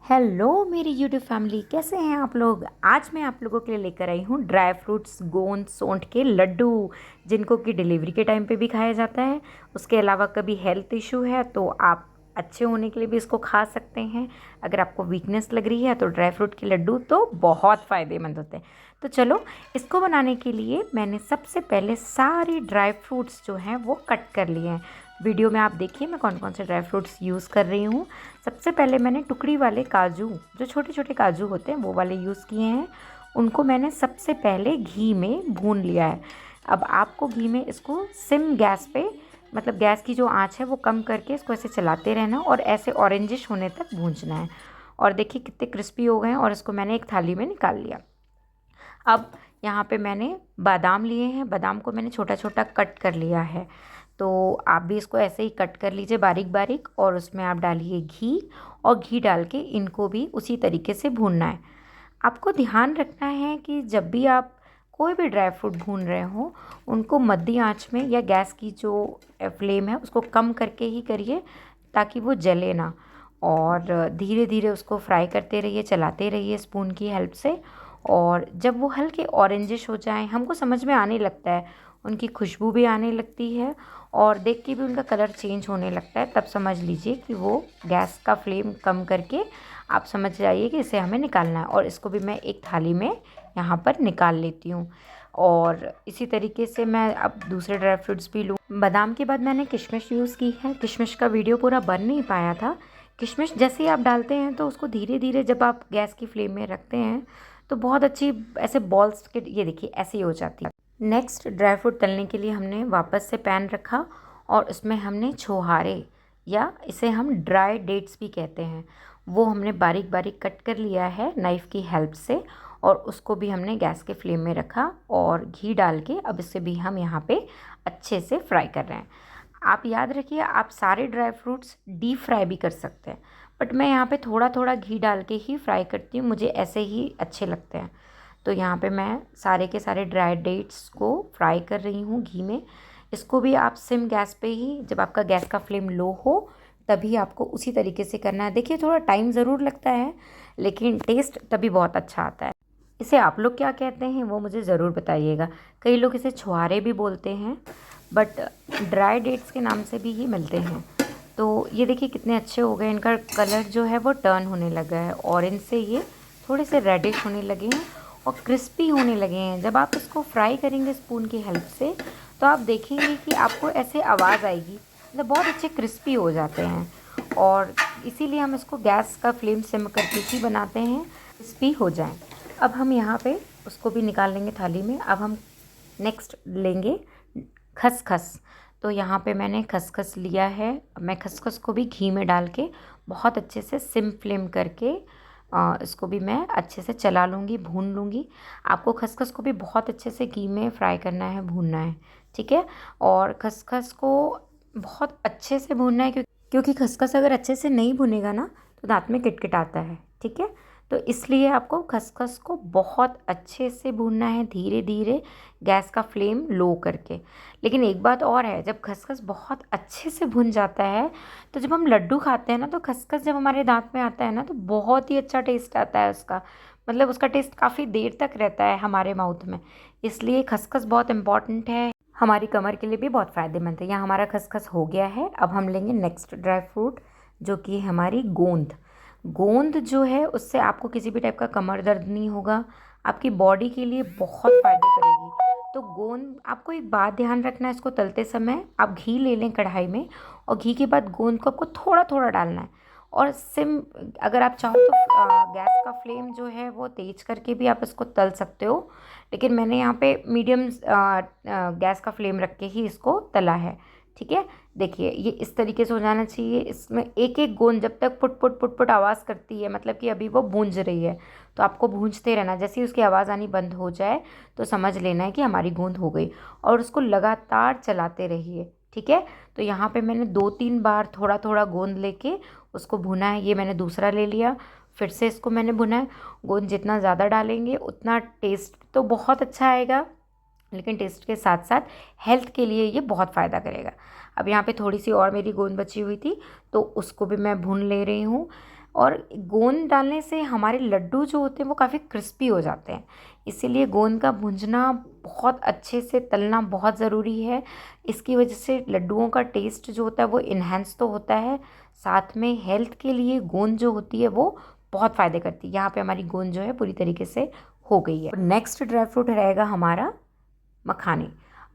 Hello मेरी YouTube family, कैसे हैं आप लोग। आज मैं आप लोगों के लिए लेकर आई हूँ ड्राई फ्रूट्स गोंद सोंठ के लड्डू, जिनको कि डिलीवरी के टाइम पे भी खाया जाता है। उसके अलावा कभी हेल्थ इशू है तो आप अच्छे होने के लिए भी इसको खा सकते हैं। अगर आपको वीकनेस लग रही है तो ड्राई फ्रूट के लड्डू तो बहुत फ़ायदेमंद होते हैं। तो चलो, इसको बनाने के लिए मैंने सबसे पहले सारे ड्राई फ्रूट्स जो हैं वो कट कर लिए हैं। वीडियो में आप देखिए मैं कौन कौन से ड्राई फ्रूट्स यूज़ कर रही हूँ। सबसे पहले मैंने टुकड़ी वाले काजू, जो छोटे छोटे काजू होते हैं वो वाले यूज़ किए हैं। उनको मैंने सबसे पहले घी में भून लिया है। अब आपको घी में इसको सिम गैस पे, मतलब गैस की जो आंच है वो कम करके इसको ऐसे चलाते रहना और ऐसे ऑरेंजिश होने तक भूंजना है। और देखिए कितने क्रिस्पी हो गए हैं। और इसको मैंने एक थाली में निकाल लिया। अब यहाँ पे मैंने बादाम लिए हैं। बादाम को मैंने छोटा छोटा कट कर लिया है। तो आप भी इसको ऐसे ही कट कर लीजिए बारीक बारीक, और उसमें आप डालिए घी, और घी डाल के इनको भी उसी तरीके से भूनना है। आपको ध्यान रखना है कि जब भी आप कोई भी ड्राई फ्रूट भून रहे हो, उनको मध्य आंच में या गैस की जो फ्लेम है उसको कम करके ही करिए, ताकि वो जले ना। और धीरे धीरे उसको फ्राई करते रहिए, चलाते रहिए स्पून की हेल्प से। और जब वो हल्के ऑरेंजिश हो जाएं, हमको समझ में आने लगता है, उनकी खुशबू भी आने लगती है और देख के भी उनका कलर चेंज होने लगता है, तब समझ लीजिए कि वो गैस का फ्लेम कम करके आप समझ जाइए कि इसे हमें निकालना है। और इसको भी मैं एक थाली में यहाँ पर निकाल लेती हूँ। और इसी तरीके से मैं अब दूसरे ड्राई फ्रूट्स भी लूँ। बादाम के बाद मैंने किशमिश यूज़ की है। किशमिश का वीडियो पूरा बन नहीं पाया था। किशमिश जैसे ही आप डालते हैं तो उसको धीरे धीरे जब आप गैस की फ्लेम में रखते हैं तो बहुत अच्छी ऐसे बॉल्स के, ये देखिए ऐसे ही हो जाती है। नेक्स्ट ड्राई फ्रूट तलने के लिए हमने वापस से पैन रखा और उसमें हमने छोहारे, या इसे हम ड्राई डेट्स भी कहते हैं, वो हमने बारीक बारीक कट कर लिया है नाइफ़ की हेल्प से। और उसको भी हमने गैस के फ्लेम में रखा और घी डाल के अब इसे भी हम यहाँ पे अच्छे से फ्राई कर रहे हैं। आप याद रखिए, आप सारे ड्राई फ्रूट्स डीप फ्राई भी कर सकते हैं, बट मैं यहाँ पे थोड़ा थोड़ा घी डाल के ही फ्राई करती हूँ, मुझे ऐसे ही अच्छे लगते हैं। तो यहाँ पे मैं सारे के सारे ड्राई डेट्स को फ्राई कर रही हूँ घी में। इसको भी आप सिम गैस पे ही, जब आपका गैस का फ्लेम लो हो तभी आपको उसी तरीके से करना है। देखिए थोड़ा टाइम ज़रूर लगता है, लेकिन टेस्ट तभी बहुत अच्छा आता है। इसे आप लोग क्या कहते हैं वो मुझे ज़रूर बताइएगा। कई लोग इसे छुहारे भी बोलते हैं, बट ड्राई डेट्स के नाम से भी ही मिलते हैं। तो ये देखिए कितने अच्छे हो गए, इनका कलर जो है वो टर्न होने लगा है, ऑरेंज से ये थोड़े से रेडिश होने लगे हैं और क्रिस्पी होने लगे हैं। जब आप इसको फ्राई करेंगे स्पून की हेल्प से तो आप देखेंगे कि आपको ऐसे आवाज़ आएगी, मतलब बहुत अच्छे क्रिस्पी हो जाते हैं। और इसीलिए हम इसको गैस का फ्लेम सिम करके ही बनाते हैं, क्रिस्पी हो जाएं। अब हम यहाँ पे उसको भी निकाल लेंगे थाली में। अब हम नेक्स्ट लेंगे खसखस। तो यहाँ पे मैंने खसखस लिया है। मैं खसखस को भी घी में डाल के बहुत अच्छे से सिम फ्लेम करके इसको भी मैं अच्छे से चला लूँगी, भून लूँगी। आपको खसखस को भी बहुत अच्छे से घी में फ्राई करना है, भूनना है, ठीक है। और खसखस को बहुत अच्छे से भूनना है, क्योंकि खसखस अगर अच्छे से नहीं भुनेगा ना तो दांत में किटकिटाता है, ठीक है। तो इसलिए आपको खसखस को बहुत अच्छे से भूनना है, धीरे धीरे गैस का फ्लेम लो करके। लेकिन एक बात और है, जब खसखस बहुत अच्छे से भुन जाता है तो जब हम लड्डू खाते हैं ना, तो खसखस जब हमारे दांत में आता है ना तो बहुत ही अच्छा टेस्ट आता है उसका। मतलब उसका टेस्ट काफ़ी देर तक रहता है हमारे माउथ में। इसलिए खसखस बहुत इम्पॉर्टेंट है, हमारी कमर के लिए भी बहुत फ़ायदेमंद है। यहाँ हमारा खसखस हो गया है। अब हम लेंगे नेक्स्ट ड्राई फ्रूट, जो कि हमारी गोंद। गोंद जो है उससे आपको किसी भी टाइप का कमर दर्द नहीं होगा, आपकी बॉडी के लिए बहुत फ़ायदे करेगी। तो गोंद, आपको एक बात ध्यान रखना है, इसको तलते समय आप घी ले लें कढ़ाई में, और घी के बाद गोंद को आपको थोड़ा थोड़ा डालना है। और सिम, अगर आप चाहो तो गैस का फ्लेम जो है वो तेज करके भी आप इसको तल सकते हो, लेकिन मैंने यहाँ पे मीडियम गैस का फ्लेम रख के ही इसको तला है, ठीक है। देखिए ये इस तरीके से हो जाना चाहिए। इसमें एक एक गोंद जब तक पुट पुट पुट पुट आवाज़ करती है, मतलब कि अभी वो भूंज रही है, तो आपको भूंजते रहना। जैसे ही उसकी आवाज़ आनी बंद हो जाए तो समझ लेना है कि हमारी गोंद हो गई, और उसको लगातार चलाते रहिए, ठीक है। तो यहाँ पे मैंने 2-3 बार थोड़ा थोड़ा गोंद लेके उसको भुना है। ये मैंने दूसरा ले लिया, फिर से इसको मैंने भुना है। गोंद जितना ज़्यादा डालेंगे उतना टेस्ट तो बहुत अच्छा आएगा, लेकिन टेस्ट के साथ साथ हेल्थ के लिए ये बहुत फ़ायदा करेगा। अब यहाँ पे थोड़ी सी और मेरी गोंद बची हुई थी, तो उसको भी मैं भून ले रही हूँ। और गोंद डालने से हमारे लड्डू जो होते हैं वो काफ़ी क्रिस्पी हो जाते हैं, इसीलिए गोंद का भुंजना बहुत अच्छे से तलना बहुत ज़रूरी है। इसकी वजह से लड्डुओं का टेस्ट जो होता है वो इन्हेंस तो होता है, साथ में हेल्थ के लिए गोंद जो होती है वो बहुत फ़ायदे करती है। यहाँ पे हमारी गोंद जो है पूरी तरीके से हो गई है। नेक्स्ट ड्राई फ्रूट रहेगा हमारा मखाने।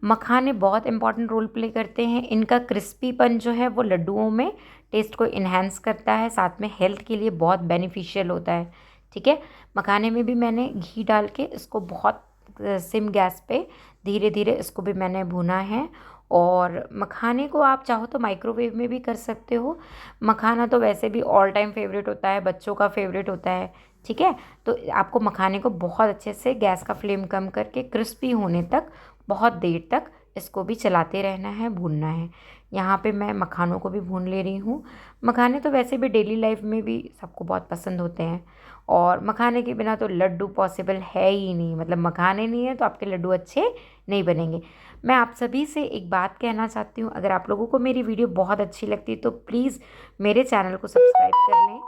मखाने बहुत इंपॉर्टेंट रोल प्ले करते हैं। इनका क्रिस्पीपन जो है वो लड्डुओं में टेस्ट को इन्हेंस करता है, साथ में हेल्थ के लिए बहुत बेनिफिशियल होता है। ठीक है, मखाने में भी मैंने घी डाल के इसको बहुत सिम गैस पे धीरे धीरे इसको भी मैंने भुना है। और मखाने को आप चाहो तो माइक्रोवेव में भी कर सकते हो। मखाना तो वैसे भी ऑल टाइम फेवरेट होता है, बच्चों का फेवरेट होता है। ठीक है, तो आपको मखाने को बहुत अच्छे से गैस का फ्लेम कम करके क्रिस्पी होने तक बहुत देर तक इसको भी चलाते रहना है, भूनना है। यहाँ पे मैं मखानों को भी भून ले रही हूँ। मखाने तो वैसे भी डेली लाइफ में भी सबको बहुत पसंद होते हैं, और मखाने के बिना तो लड्डू पॉसिबल है ही नहीं। मतलब मखाने नहीं है तो आपके लड्डू अच्छे नहीं बनेंगे। मैं आप सभी से एक बात कहना चाहती हूँ, अगर आप लोगों को मेरी वीडियो बहुत अच्छी लगती है तो प्लीज़ मेरे चैनल को सब्सक्राइब कर लें,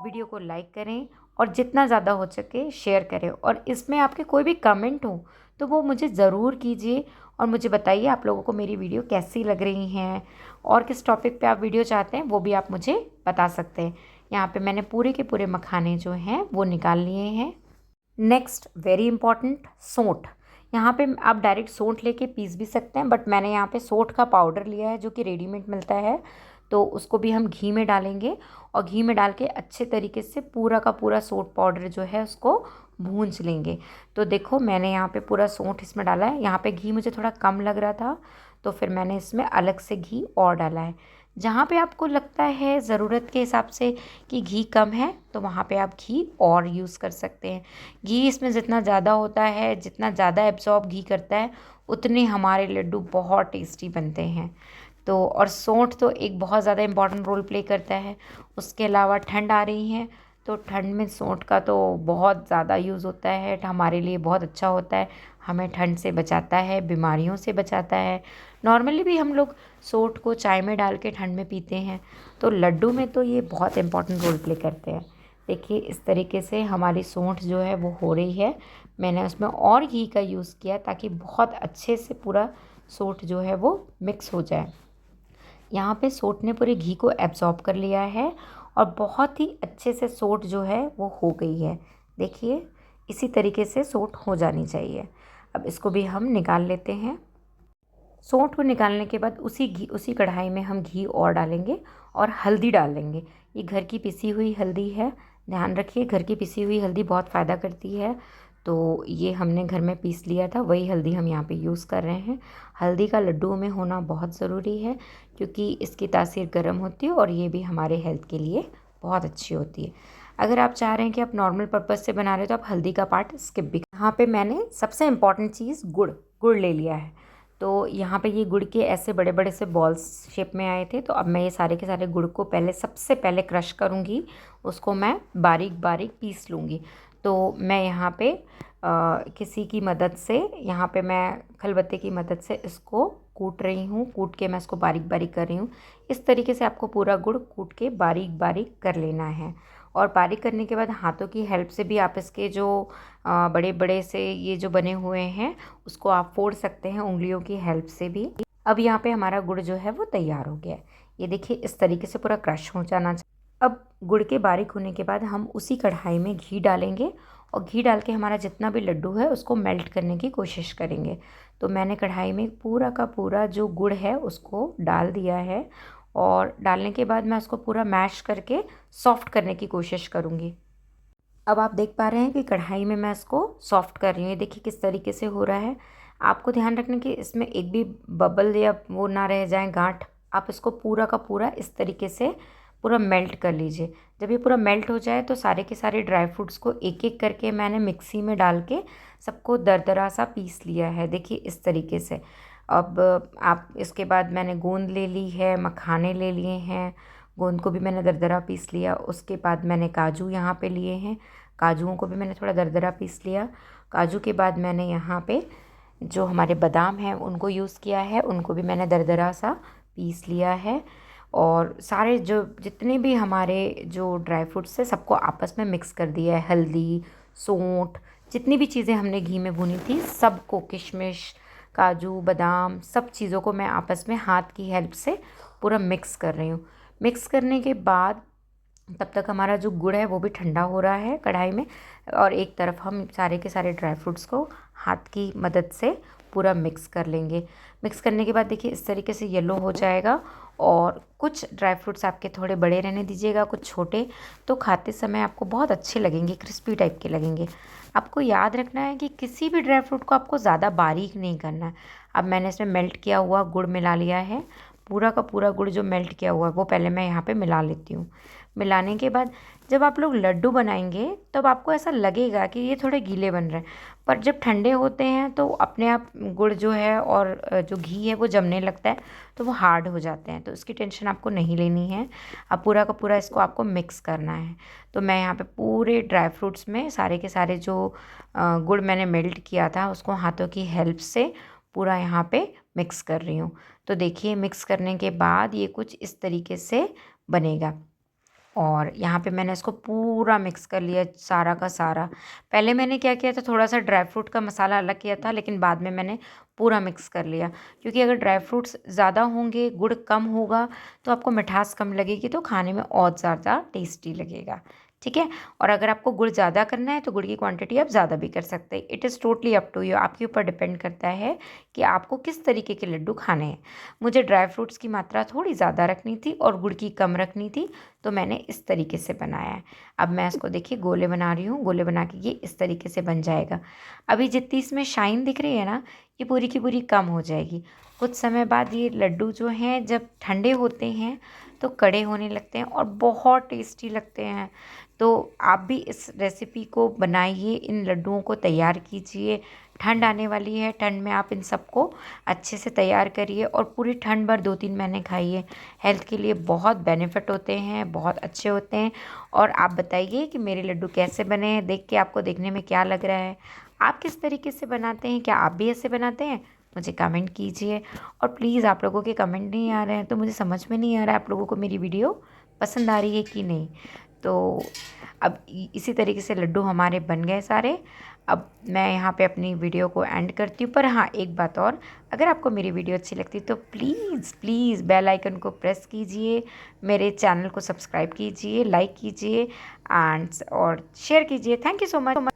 वीडियो को लाइक करें और जितना ज़्यादा हो सके शेयर करें। और इसमें आपके कोई भी कमेंट हो तो वो मुझे ज़रूर कीजिए और मुझे बताइए आप लोगों को मेरी वीडियो कैसी लग रही हैं और किस टॉपिक पे आप वीडियो चाहते हैं वो भी आप मुझे बता सकते हैं। यहाँ पे मैंने पूरे के पूरे मखाने जो हैं वो निकाल लिए हैं। नेक्स्ट वेरी इंपॉर्टेंट, सौंठ। यहाँ पे आप डायरेक्ट सौंठ लेके पीस भी सकते हैं, बट मैंने यहाँ पे सौंठ का पाउडर लिया है जो कि रेडीमेड मिलता है। तो उसको भी हम घी में डालेंगे और घी में डाल के अच्छे तरीके से पूरा का पूरा सौंठ पाउडर जो है उसको भूंज लेंगे। तो देखो मैंने यहाँ पे पूरा सौंठ इसमें डाला है। यहाँ पे घी मुझे थोड़ा कम लग रहा था तो फिर मैंने इसमें अलग से घी और डाला है। जहाँ पे आपको लगता है ज़रूरत के हिसाब से कि घी कम है तो वहाँ पे आप घी और यूज़ कर सकते हैं। घी इसमें जितना ज़्यादा होता है, जितना ज़्यादा एब्जॉर्ब घी करता है, उतने हमारे लड्डू बहुत टेस्टी बनते हैं। तो और सौंठ तो एक बहुत ज़्यादा इम्पॉर्टेंट रोल प्ले करता है। उसके अलावा ठंड आ रही है तो ठंड में सौंठ का तो बहुत ज़्यादा यूज़ होता है, हमारे लिए बहुत अच्छा होता है। हमें ठंड से बचाता है, बीमारियों से बचाता है। नॉर्मली भी हम लोग सौंठ को चाय में डाल के ठंड में पीते हैं, तो लड्डू में तो ये बहुत इंपॉर्टेंट रोल प्ले करते हैं। देखिए इस तरीके से हमारी सौंठ जो है वो हो रही है। मैंने उसमें और घी का यूज़ किया ताकि बहुत अच्छे से पूरा सौंठ जो है वो मिक्स हो जाए। यहाँ पे सौंठ ने पूरे घी को एब्जॉर्ब कर लिया है और बहुत ही अच्छे से सौंठ जो है वो हो गई है। देखिए इसी तरीके से सौंठ हो जानी चाहिए। अब इसको भी हम निकाल लेते हैं। सौंठ को निकालने के बाद उसी कढ़ाई में हम घी और डालेंगे और हल्दी डाल लेंगे। ये घर की पिसी हुई हल्दी है, ध्यान रखिए घर की पिसी हुई हल्दी बहुत फ़ायदा करती है। तो ये हमने घर में पीस लिया था, वही हल्दी हम यहाँ पे यूज़ कर रहे हैं। हल्दी का लड्डुओं में होना बहुत ज़रूरी है क्योंकि इसकी तासीर गर्म होती है और ये भी हमारे हेल्थ के लिए बहुत अच्छी होती है। अगर आप चाह रहे हैं कि आप नॉर्मल पर्पज़ से बना रहे हो तो आप हल्दी का पार्ट स्किप भी। यहाँ पे मैंने सबसे इम्पॉर्टेंट चीज़ गुड़ ले लिया है। तो यहाँ पे ये गुड़ के ऐसे बड़े बड़े से बॉल्स शेप में आए थे। तो अब मैं ये सारे के सारे गुड़ को सबसे पहले क्रश करूँगी, उसको मैं बारीक बारीक पीस लूँगी। तो मैं यहाँ पे किसी की मदद से, यहाँ पे मैं खलबत्ते की मदद से इसको कूट रही हूँ। कूट के मैं इसको बारीक बारीक कर रही हूँ। इस तरीके से आपको पूरा गुड़ कूट के बारीक बारीक कर लेना है। और बारीक करने के बाद हाथों की हेल्प से भी आप इसके जो बड़े बड़े से ये जो बने हुए हैं उसको आप फोड़ सकते हैं उंगलियों की हेल्प से भी। अब यहाँ पे हमारा गुड़ जो है वो तैयार हो गया है। ये देखिए इस तरीके से पूरा क्रश हो जाना चाहिए। अब गुड़ के बारीक होने के बाद हम उसी कढ़ाई में घी डालेंगे और घी डाल के हमारा जितना भी लड्डू है उसको मेल्ट करने की कोशिश करेंगे। तो मैंने कढ़ाई में पूरा का पूरा जो गुड़ है उसको डाल दिया है और डालने के बाद मैं उसको पूरा मैश करके सॉफ्ट करने की कोशिश करूँगी। अब आप देख पा रहे हैं कि कढ़ाई में मैं इसको सॉफ्ट कर रही हूँ। ये देखिए किस तरीके से हो रहा है। आपको ध्यान रखना कि इसमें एक भी बबल या वो ना रह जाए, गांठ। आप इसको पूरा का पूरा इस तरीके से पूरा मेल्ट कर लीजिए। जब ये पूरा मेल्ट हो जाए तो सारे के सारे ड्राई फ्रूट्स को एक एक करके मैंने मिक्सी में डाल के सबको दरदरा सा पीस लिया है। देखिए इस तरीके से। अब आप इसके बाद मैंने गोंद ले ली है, मखाने ले लिए हैं, गोंद को भी मैंने दरदरा पीस लिया। उसके बाद मैंने काजू यहाँ पे लिए हैं, काजुओं को भी मैंने थोड़ा दरदरा पीस लिया। काजू के बाद मैंने यहाँ पे जो हमारे बादाम हैं उनको यूज़ किया है, उनको भी मैंने दरदरा सा पीस लिया है। और सारे जो जितने भी हमारे जो ड्राई फ्रूट्स थे सबको आपस में मिक्स कर दिया है। हल्दी, सौंठ, जितनी भी चीज़ें हमने घी में भुनी थी सबको, किशमिश, काजू, बादाम, सब चीज़ों को मैं आपस में हाथ की हेल्प से पूरा मिक्स कर रही हूँ। मिक्स करने के बाद तब तक हमारा जो गुड़ है वो भी ठंडा हो रहा है कढ़ाई में, और एक तरफ हम सारे के सारे ड्राई फ्रूट्स को हाथ की मदद से पूरा मिक्स कर लेंगे। मिक्स करने के बाद देखिए इस तरीके से येलो हो जाएगा, और कुछ ड्राई फ्रूट्स आपके थोड़े बड़े रहने दीजिएगा, कुछ छोटे, तो खाते समय आपको बहुत अच्छे लगेंगे, क्रिस्पी टाइप के लगेंगे। आपको याद रखना है कि किसी भी ड्राई फ्रूट को आपको ज़्यादा बारीक नहीं करना है। अब मैंने इसमें मेल्ट किया हुआ गुड़ मिला लिया है, पूरा का पूरा गुड़ जो मेल्ट किया हुआ है वो पहले मैं यहाँ पे मिला लेती हूँ। मिलाने के बाद जब आप लोग लड्डू बनाएंगे तब आपको ऐसा लगेगा कि ये थोड़े गीले बन रहे हैं, पर जब ठंडे होते हैं तो अपने आप गुड़ जो है और जो घी है वो जमने लगता है, तो वो हार्ड हो जाते हैं, तो इसकी टेंशन आपको नहीं लेनी है। अब पूरा का पूरा इसको आपको मिक्स करना है। तो मैं यहाँ पे पूरे ड्राई फ्रूट्स में सारे के सारे जो गुड़ मैंने मेल्ट किया था उसको हाथों की हेल्प से पूरा यहाँ पे मिक्स कर रही हूँ। तो देखिए मिक्स करने के बाद ये कुछ इस तरीके से बनेगा, और यहाँ पे मैंने इसको पूरा मिक्स कर लिया सारा का सारा। पहले मैंने क्या किया था, थोड़ा सा ड्राई फ्रूट का मसाला अलग किया था, लेकिन बाद में मैंने पूरा मिक्स कर लिया, क्योंकि अगर ड्राई फ्रूट्स ज़्यादा होंगे, गुड़ कम होगा, तो आपको मिठास कम लगेगी, तो खाने में और ज़्यादा टेस्टी लगेगा। ठीक है। और अगर आपको गुड़ ज़्यादा करना है तो गुड़ की क्वांटिटी आप ज़्यादा भी कर सकते हैं। It is totally up to you, आपके ऊपर डिपेंड करता है कि आपको किस तरीके के लड्डू खाने हैं। मुझे ड्राई फ्रूट्स की मात्रा थोड़ी ज़्यादा रखनी थी और गुड़ की कम रखनी थी, तो मैंने इस तरीके से बनाया है। अब मैं इसको देखिए गोले बना रही हूँ, गोले बना के ये इस तरीके से बन जाएगा। अभी जितनी इसमें शाइन दिख रही है ना, ये पूरी की पूरी कम हो जाएगी। कुछ समय बाद ये लड्डू जो हैं जब ठंडे होते हैं तो कड़े होने लगते हैं और बहुत टेस्टी लगते हैं। तो आप भी इस रेसिपी को बनाइए, इन लड्डुओं को तैयार कीजिए। ठंड आने वाली है, ठंड में आप इन सबको अच्छे से तैयार करिए और पूरी ठंड भर 2-3 महीने खाइए। हेल्थ के लिए बहुत बेनिफिट होते हैं, बहुत अच्छे होते हैं। और आप बताइए कि मेरे लड्डू कैसे बने हैं, देख के आपको देखने में क्या लग रहा है, आप किस तरीके से बनाते हैं, क्या आप भी ऐसे बनाते हैं, मुझे कमेंट कीजिए। और प्लीज़ आप लोगों के कमेंट नहीं आ रहे हैं तो मुझे समझ में नहीं आ रहा है आप लोगों को मेरी वीडियो पसंद आ रही है कि नहीं। तो अब इसी तरीके से लड्डू हमारे बन गए सारे। अब मैं यहाँ पे अपनी वीडियो को एंड करती हूँ, पर हाँ एक बात और, अगर आपको मेरी वीडियो अच्छी लगती है तो प्लीज़ प्लीज़ बेल आइकन को प्रेस कीजिए, मेरे चैनल को सब्सक्राइब कीजिए, लाइक कीजिए और शेयर कीजिए। Thank you so much.